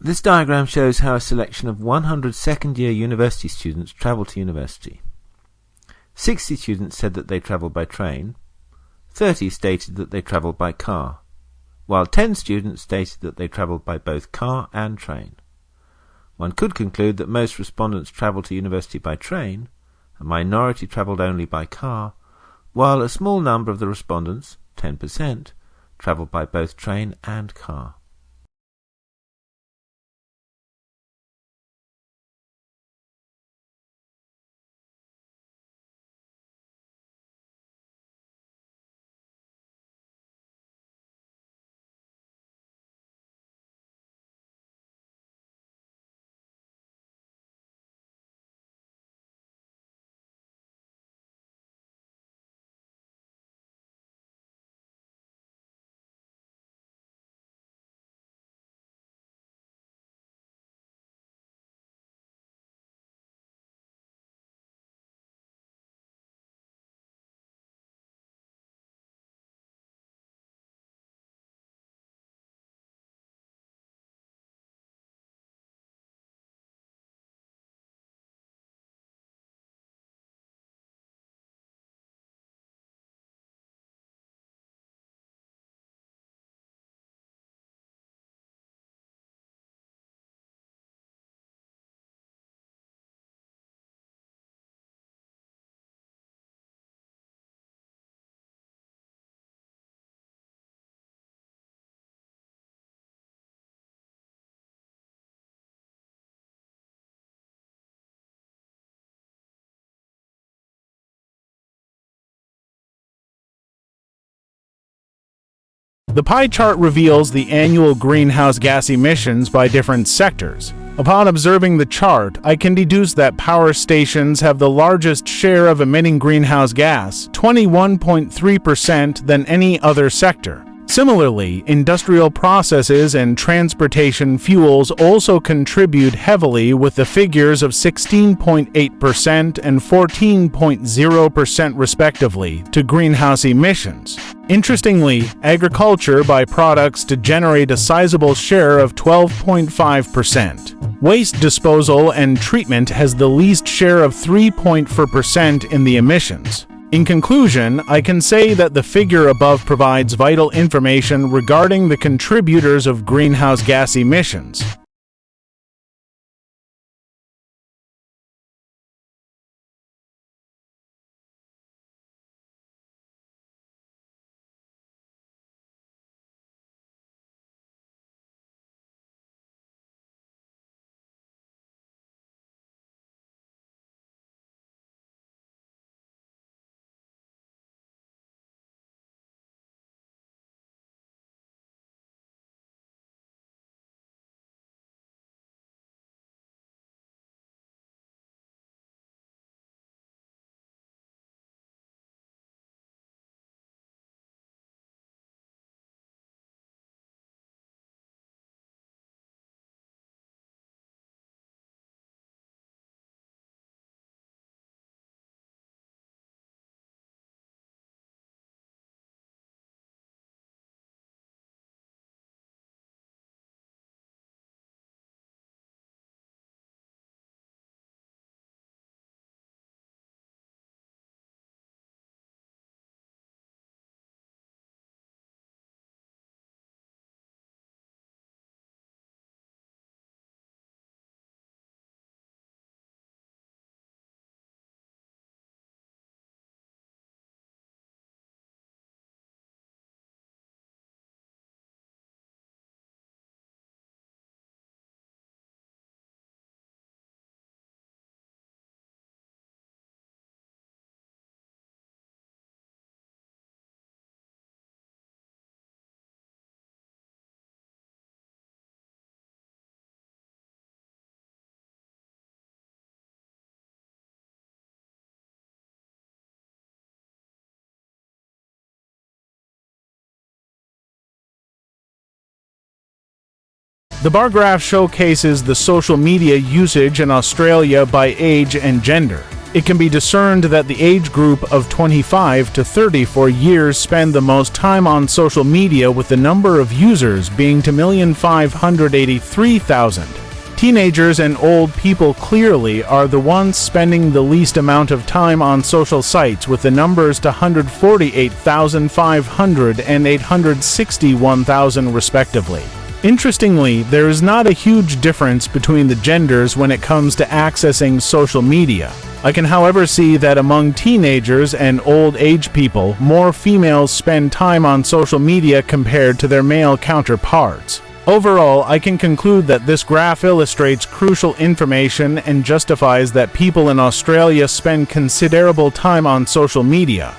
This diagram shows how a selection of 100 second-year university students travelled to university. 60 students said that they travelled by train, 30 stated that they travelled by car, while 10 students stated that they travelled by both car and train. One could conclude that most respondents travelled to university by train, a minority travelled only by car, while a small number of the respondents, 10%, travelled by both train and car. The pie chart reveals the annual greenhouse gas emissions by different sectors. Upon observing the chart, I can deduce that power stations have the largest share of emitting greenhouse gas, 21.3%, than any other sector. Similarly, industrial processes and transportation fuels also contribute heavily, with the figures of 16.8% and 14.0% respectively to greenhouse emissions. Interestingly, agriculture by products to generate a sizable share of 12.5%. Waste disposal and treatment has the least share of 3.4% in the emissions. In conclusion, I can say that the figure above provides vital information regarding the contributors of greenhouse gas emissions. The bar graph showcases the social media usage in Australia by age and gender. it can be discerned that the age group of 25 to 34 years spend the most time on social media, with the number of users being 2,583,000. Teenagers and old people clearly are the ones spending the least amount of time on social sites, with the numbers to 148,500 and 861,000 respectively. Interestingly, there is not a huge difference between the genders when it comes to accessing social media. I can, however, see that among teenagers and old age people, more females spend time on social media compared to their male counterparts. Overall, I can conclude that this graph illustrates crucial information and justifies that people in Australia spend considerable time on social media.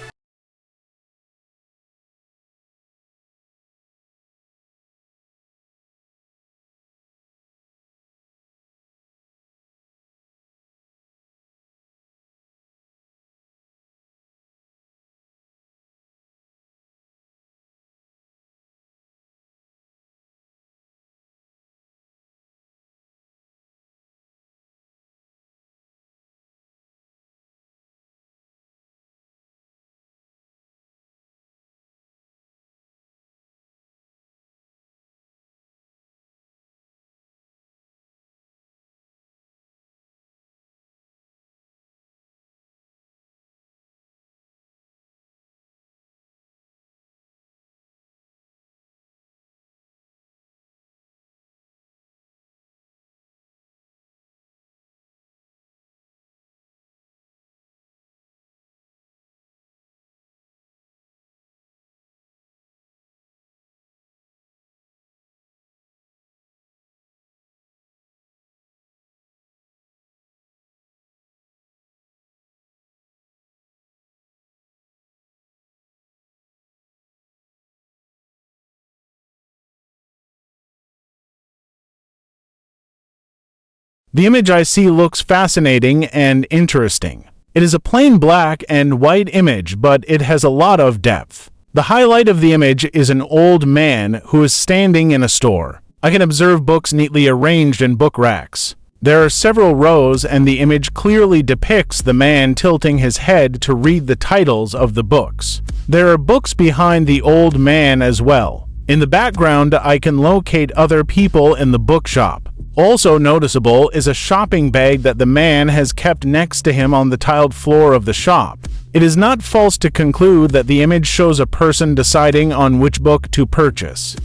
The image I see looks fascinating and interesting. It is a plain black and white image, but it has a lot of depth. The highlight of the image is an old man who is standing in a store. I can observe books neatly arranged in book racks. There are several rows, and the image clearly depicts the man tilting his head to read the titles of the books. There are books behind the old man as well. In the background, I can locate other people in the bookshop. Also noticeable is a shopping bag that the man has kept next to him on the tiled floor of the shop. It is not false to conclude that the image shows a person deciding on which book to purchase.